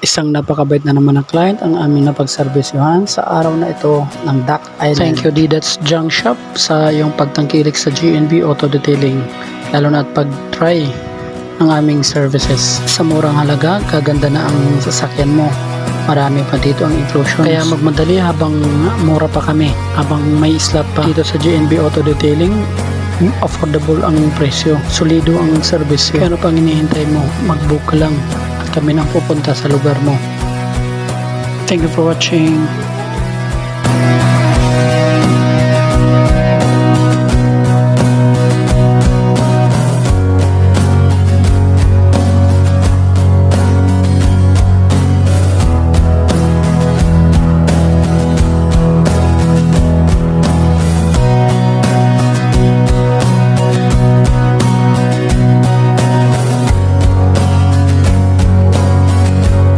Isang napakabait na naman ng client ang aming napagservisyohan sa araw na ito ng Duck Island. Thank you Didats Junk Shop sa iyong pagtangkilik sa GNB Auto Detailing, lalo na at pag-try ng aming services. Sa murang halaga, kaganda na ang sasakyan mo. Marami pa dito ang inclusions. Kaya magmadali habang mura pa kami, habang may slot pa dito sa GNB Auto Detailing. Affordable ang presyo, solido ang service. Kaya ano pang hinihintay mo? Mag-book ka lang at kami nang pupunta sa lugar mo. Thank you for watching.